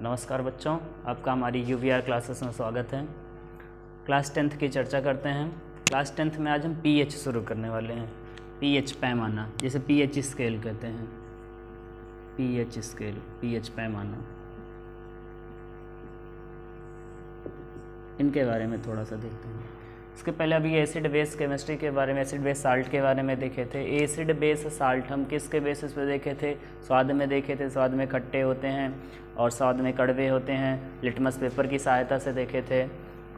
नमस्कार बच्चों, आपका हमारी यूवीआर क्लासेस में स्वागत है। क्लास 10th की चर्चा करते हैं। क्लास 10th में आज हम पीएच शुरू करने वाले हैं। पीएच पैमाना, जिसे पीएच स्केल कहते हैं। पीएच स्केल, पीएच पैमाना, इनके बारे में थोड़ा सा देखते हैं। इसके पहले अभी एसिड बेस केमिस्ट्री के बारे में, एसिड बेस साल्ट के बारे में देखे थे। एसिड बेस साल्ट हम किसके बेसिस पे देखे थे? स्वाद में देखे थे। स्वाद में खट्टे होते हैं और स्वाद में कड़वे होते हैं। लिटमस पेपर की सहायता से देखे थे।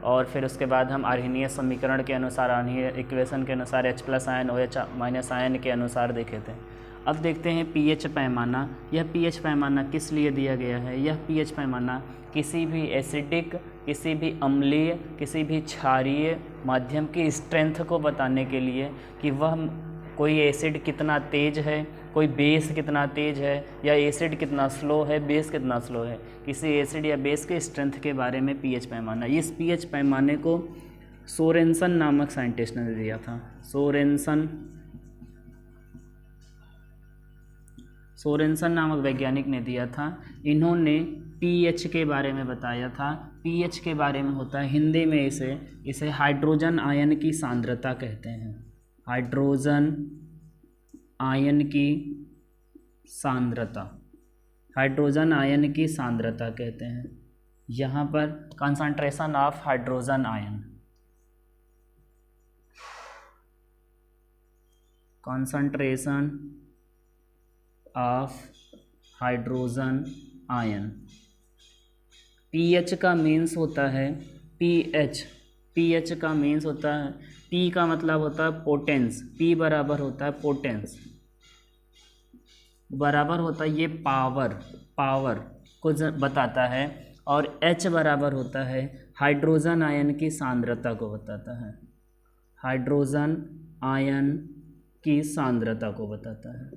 और फिर उसके बाद हम आर्हीनीय समीकरण के अनुसार, आर्हीनीय इक्वेशन के अनुसार H+ आयन OH- आयन के अनुसार देखे थे। अब देखते हैं पीएच पैमाना। यह पीएच पैमाना किस लिए दिया गया है? यह पीएच पैमाना किसी भी एसिडिक, किसी भी अम्लीय, किसी भी क्षारीय माध्यम की स्ट्रेंथ को बताने के लिए कि वह कोई एसिड कितना तेज है, कोई बेस कितना तेज है, या एसिड कितना स्लो है, बेस कितना स्लो है, किसी एसिड या बेस के स्ट्रेंथ के बारे में पीएच पैमाना। इस पीएच पैमाने को सोरेनसन नामक साइंटिस्ट ने दिया था। सोरेनसन नामक वैज्ञानिक ने दिया था। इन्होंने पीएच के बारे में बताया था। पीएच के बारे में होता है, हिंदी में इसे हाइड्रोजन आयन की सांद्रता कहते हैं। हाइड्रोजन आयन की सांद्रता, हाइड्रोजन आयन की सांद्रता कहते हैं। यहाँ पर concentration of hydrogen ion, concentration of hydrogen ion. PH का मीन्स होता है पीएच का मीन्स होता है, पी का मतलब होता है पोटेंस। पी बराबर होता है पोटेंस, बराबर होता है ये पावर को बताता है। और H बराबर होता है हाइड्रोजन आयन की सांद्रता को बताता है। हाइड्रोजन आयन की सांद्रता को बताता है।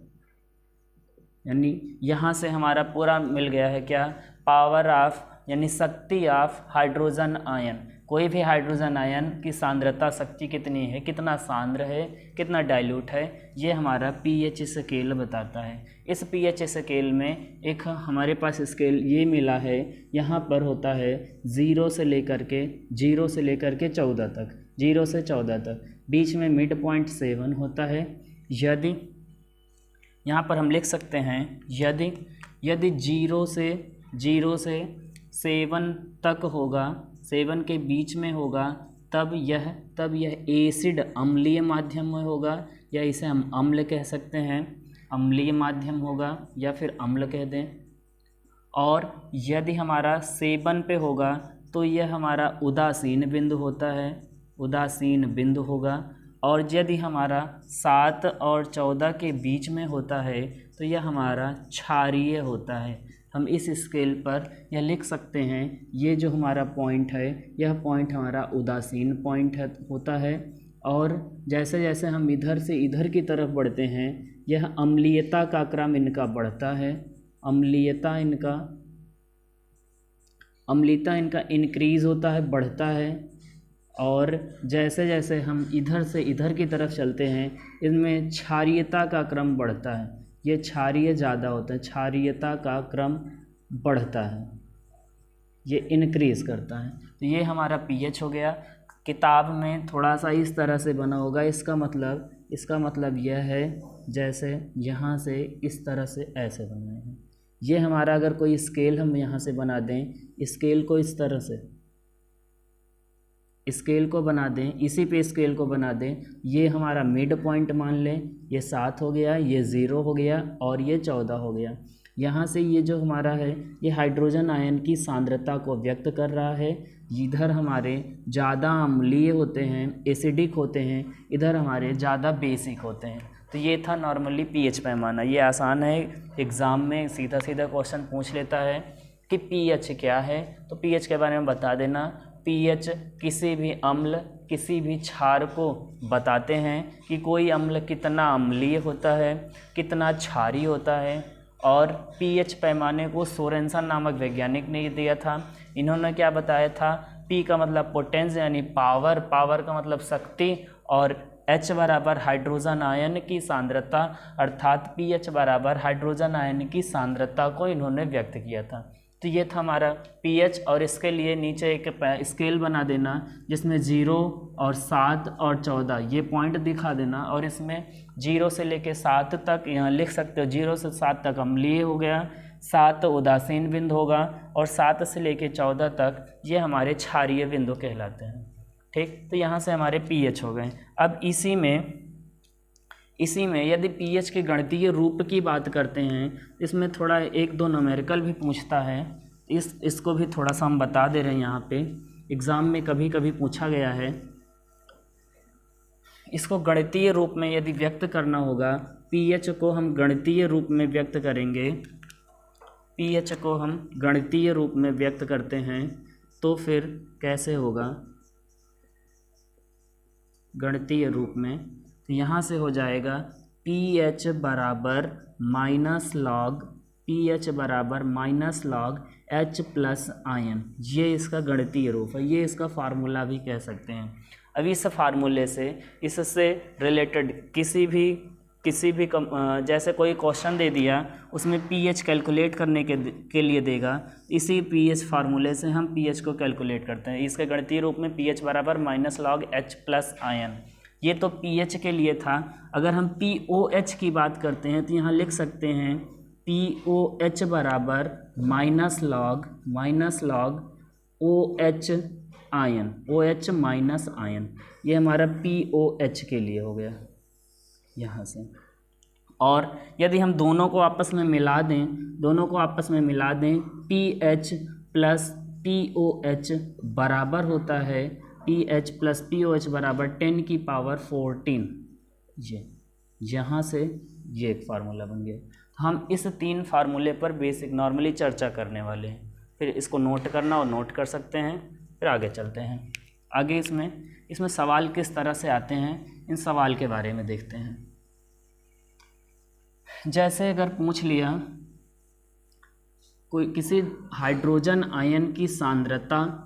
यानी यहाँ से हमारा पूरा मिल गया है क्या? पावर ऑफ, यानी शक्ति ऑफ हाइड्रोजन आयन। कोई भी हाइड्रोजन आयन की सांद्रता, शक्ति कितनी है, कितना सांद्र है, कितना डाइल्यूट है, ये हमारा पीएच स्केल बताता है। इस पीएच स्केल में एक हमारे पास स्केल ये मिला है। यहाँ पर होता है 0 से लेकर के 14 तक, 0 से 14 तक। बीच में मिड पॉइंट 7 होता है। यदि यहाँ पर हम लिख सकते हैं, यदि 0 से 7 तक होगा, 7 के बीच में होगा, तब यह एसिड अम्लीय माध्यम में होगा, या इसे हम अम्ल कह सकते हैं। अम्लीय माध्यम होगा या फिर अम्ल कह दें। और यदि हमारा 7 पे होगा तो यह हमारा उदासीन बिंदु होता है, उदासीन बिंदु होगा। और यदि हमारा 7 और 14 के बीच में होता है तो यह हमारा क्षारीय होता है। हम इस स्केल पर यह लिख सकते हैं, ये जो हमारा पॉइंट है, यह पॉइंट हमारा उदासीन पॉइंट होता है। और जैसे जैसे हम इधर से इधर की तरफ बढ़ते हैं, यह अम्लीयता का क्रम इनका बढ़ता है। अम्लीयता इनका इंक्रीज होता है, बढ़ता है। और जैसे जैसे हम इधर से इधर की तरफ चलते हैं, इनमें क्षारीयता का क्रम बढ़ता है। ये क्षारीय ज़्यादा होता है, क्षारीयता का क्रम बढ़ता है, ये इनक्रीज़ करता है। तो ये हमारा पीएच हो गया। किताब में थोड़ा सा इस तरह से बना होगा। इसका मतलब यह है, जैसे यहाँ से इस तरह से ऐसे बनाए हैं। ये हमारा अगर कोई स्केल हम यहाँ से बना दें, स्केल को इस तरह से स्केल को बना दें, इसी पे स्केल को बना दें, ये हमारा मिड पॉइंट मान लें, ये 7 हो गया, ये 0 हो गया और ये 14 हो गया। यहाँ से ये जो हमारा है, ये हाइड्रोजन आयन की सांद्रता को व्यक्त कर रहा है। इधर हमारे ज़्यादा अम्लीय होते हैं, एसिडिक होते हैं, इधर हमारे ज़्यादा बेसिक होते हैं। तो ये था नॉर्मली पीएच पैमाना। ये आसान है, एग्ज़ाम में सीधा क्वेश्चन पूछ लेता है कि पीएच क्या है, तो पीएच के बारे में बता देना। पीएच किसी भी अम्ल, किसी भी क्षार को बताते हैं कि कोई अम्ल कितना अम्लीय होता है, कितना क्षारीय होता है। और पीएच पैमाने को सोरेनसन नामक वैज्ञानिक ने दिया था। इन्होंने क्या बताया था? पी का मतलब पोटेंस यानी पावर का मतलब शक्ति, और H बराबर हाइड्रोजन आयन की सांद्रता, अर्थात pH बराबर हाइड्रोजन आयन की सांद्रता को इन्होंने व्यक्त किया था। तो ये था हमारा pH, और इसके लिए नीचे एक स्केल बना देना जिसमें 0 और 7 और 14 ये पॉइंट दिखा देना, और इसमें 0 से लेके 7 तक यहाँ लिख सकते हो, 0 से 7 तक अम्लीय हो गया, 7 उदासीन बिंदु होगा, और 7 से लेके 14 तक ये हमारे क्षारीय बिंदु कहलाते हैं। ठीक, तो यहाँ से हमारे pH हो गए। अब इसी में यदि pH के गणितीय रूप की बात करते हैं, इसमें थोड़ा 1-2 न्यूमेरिकल भी पूछता है, इसको भी थोड़ा सा हम बता दे रहे हैं। यहाँ पे एग्ज़ाम में कभी कभी पूछा गया है। इसको गणितीय रूप में यदि व्यक्त करना होगा, pH को हम गणितीय रूप में व्यक्त करेंगे, pH को हम गणितीय रूप में व्यक्त करते हैं, तो फिर कैसे होगा गणितीय रूप में? तो यहाँ से हो जाएगा pH बराबर minus log H plus ion, ये इसका गणितीय रूप है, ये इसका फार्मूला भी कह सकते हैं। अब इस फार्मूले से, इससे रिलेटेड किसी भी जैसे कोई क्वेश्चन दे दिया, उसमें pH कैलकुलेट करने के लिए देगा, इसी pH फार्मूले से हम pH को कैलकुलेट करते हैं। इसके गणितीय रूप में pH बराबर minus log H plus ion, ये तो pH के लिए था। अगर हम POH की बात करते हैं तो यहाँ लिख सकते हैं POH बराबर minus log OH ion, OH minus ion, ये हमारा POH के लिए हो गया यहाँ से। और यदि हम दोनों को आपस में मिला दें, pH प्लस POH बराबर होता है, pH प्लस POH बराबर 10 की पावर 14। ये यहाँ से ये एक फार्मूला बन गया। हम इस 3 फार्मूले पर बेसिक नॉर्मली चर्चा करने वाले हैं, फिर इसको नोट करना और नोट कर सकते हैं। फिर आगे चलते हैं। आगे इसमें सवाल किस तरह से आते हैं, इन सवाल के बारे में देखते हैं। जैसे अगर पूछ लिया कोई किसी हाइड्रोजन आयन की सांद्रता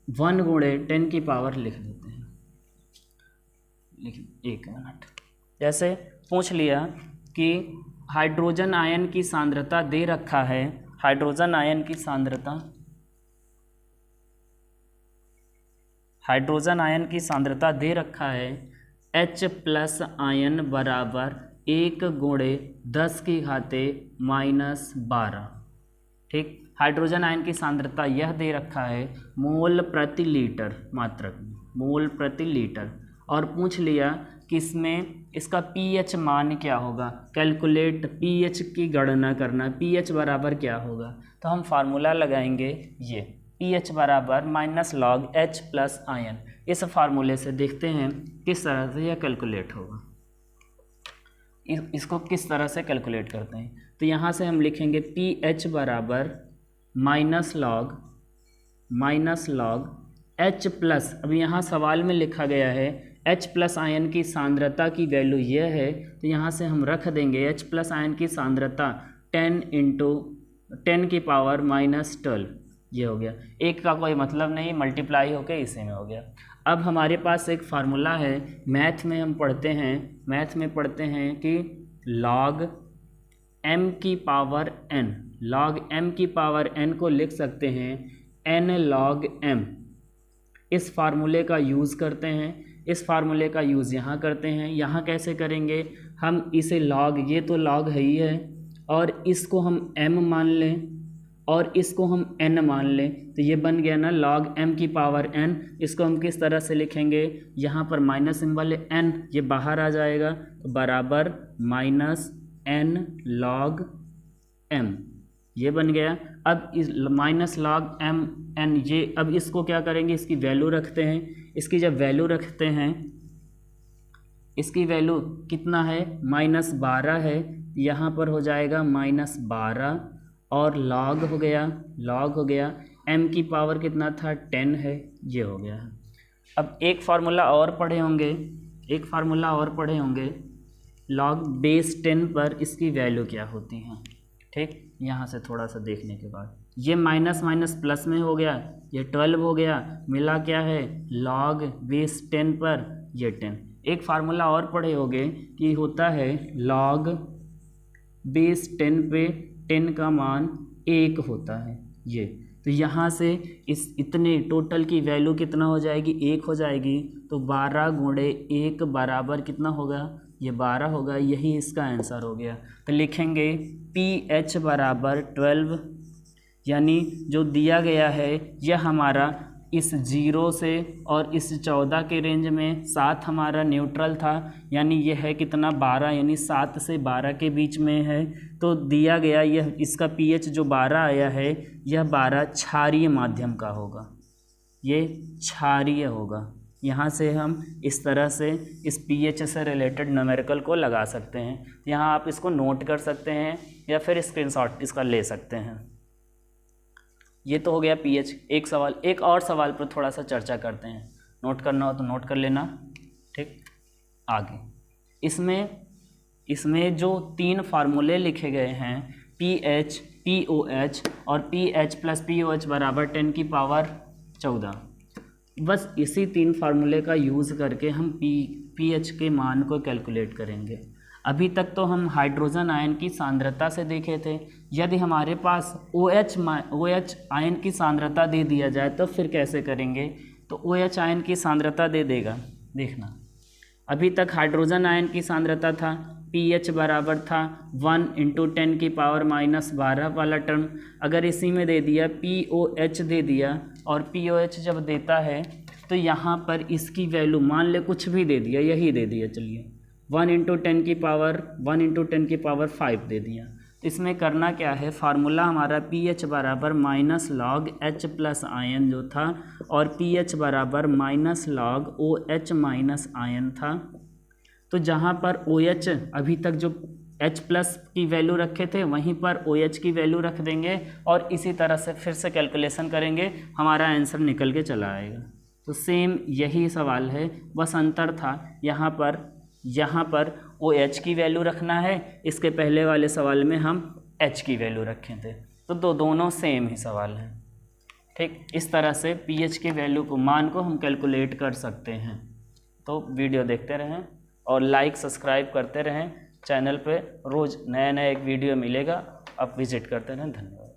1 गुणे 10 की पावर लिख देते हैं, एक मिनट। जैसे पूछ लिया कि हाइड्रोजन आयन की सांद्रता दे रखा है, हाइड्रोजन आयन की सांद्रता दे रखा है H प्लस आयन बराबर 1 गुणे 10 की घाते -12। ठीक, हाइड्रोजन आयन की सांद्रता यह दे रखा है मोल प्रति लीटर, मात्रक मोल प्रति लीटर। और पूछ लिया कि इसमें इसका pH मान क्या होगा, कैलकुलेट pH की गणना करना, pH बराबर क्या होगा। तो हम फार्मूला लगाएंगे, ये pH बराबर minus log H plus ion. इस फार्मूले से देखते हैं किस तरह से यह कैलकुलेट होगा, इसको किस तरह से कैलकुलेट करते हैं। तो यहाँ से हम लिखेंगे pH बराबर माइनस लॉग H प्लस, अभी यहाँ सवाल में लिखा गया है H प्लस आयन की सांद्रता की वैल्यू यह है, तो यहाँ से हम रख देंगे H प्लस आयन की सांद्रता 10 × 10 की पावर -12, ये हो गया। एक का कोई मतलब नहीं, मल्टीप्लाई होके इसी में हो गया। अब हमारे पास एक फार्मूला है, मैथ में हम पढ़ते हैं कि log m की पावर n, log m की पावर n को लिख सकते हैं n log m। इस फार्मूले का यूज़ करते हैं, इस फार्मूले का यूज़ यहाँ करते हैं। यहाँ कैसे करेंगे, हम इसे log, ये तो log है ही है, और इसको हम m मान लें और इसको हम n मान लें, तो ये बन गया ना log m की पावर n। इसको हम किस तरह से लिखेंगे, यहाँ पर माइनस सिंबल है, n ये बाहर आ जाएगा, तो बराबर -n log m, ये बन गया। अब इस माइनस लॉग n, ये अब इसको क्या करेंगे, इसकी वैल्यू रखते हैं। इसकी जब वैल्यू रखते हैं, इसकी वैल्यू कितना है, -12 है, यहाँ पर हो जाएगा -12 और लॉग हो गया m की पावर कितना था, 10 है, ये हो गया। अब एक फार्मूला और पढ़े होंगे, लॉग बेस 10 पर इसकी वैल्यू क्या होती है। ठीक, यहाँ से थोड़ा सा देखने के बाद ये माइनस माइनस प्लस में हो गया, ये 12 हो गया, मिला क्या है लॉग बेस 10 पर ये 10। एक फार्मूला और पढ़े होंगे कि होता है लॉग बेस 10 पे 10 का मान 1 होता है, ये। तो यहाँ से इस इतने टोटल की वैल्यू कितना हो जाएगी, 1 हो जाएगी। तो 12 गुणे 1 बराबर कितना होगा, ये 12 होगा। यही इसका आंसर हो गया। तो लिखेंगे pH बराबर 12, यानी जो दिया गया है यह हमारा इस 0 से और इस 14 के रेंज में, 7 हमारा न्यूट्रल था, यानी यह है कितना 12, यानी 7 से 12 के बीच में है। तो दिया गया यह इसका pH जो 12 आया है, यह 12 क्षारीय माध्यम का होगा, ये क्षारीय होगा। यहाँ से हम इस तरह से इस pH से रिलेटेड न्यूमेरिकल को लगा सकते हैं। यहाँ आप इसको नोट कर सकते हैं या फिर स्क्रीनशॉट इसका ले सकते हैं। ये तो हो गया pH। एक और सवाल पर थोड़ा सा चर्चा करते हैं, नोट करना हो तो नोट कर लेना, ठीक। आगे इसमें जो 3 फार्मूले लिखे गए हैं, pH, POH और pH + POH बराबर 10 की पावर 14, बस इसी 3 फार्मूले का यूज़ करके हम pH के मान को कैलकुलेट करेंगे। अभी तक तो हम हाइड्रोजन आयन की सांद्रता से देखे थे। यदि हमारे पास OH आयन की सांद्रता दे दिया जाए तो फिर कैसे करेंगे, तो OH आयन की सांद्रता दे देगा, देखना। अभी तक हाइड्रोजन आयन की सांद्रता था, pH बराबर था 1 × 10 की पावर -12 वाला टर्म। अगर इसी में दे दिया POH दे दिया, और POH जब देता है तो यहाँ पर इसकी वैल्यू मान ले कुछ भी दे दिया, यही दे दिया, चलिए 1 × 10 की पावर 5 दे दिया। इसमें करना क्या है, फार्मूला हमारा pH बराबर -log H + आयन जो था, और pH बराबर -log OH- आयन था। तो जहाँ पर OH अभी तक जो H+ की वैल्यू रखे थे वहीं पर OH की वैल्यू रख देंगे, और इसी तरह से फिर से कैलकुलेशन करेंगे, हमारा आंसर निकल के चला आएगा। तो सेम यही सवाल है, बस अंतर था यहाँ पर OH की वैल्यू रखना है, इसके पहले वाले सवाल में हम H की वैल्यू रखे थे। तो दोनों सेम ही सवाल हैं, ठीक। इस तरह से pH की वैल्यू को, मान को हम कैलकुलेट कर सकते हैं। तो वीडियो देखते रहें और लाइक सब्सक्राइब करते रहें। चैनल पे रोज़ नया एक वीडियो मिलेगा, आप विजिट करते रहें। धन्यवाद।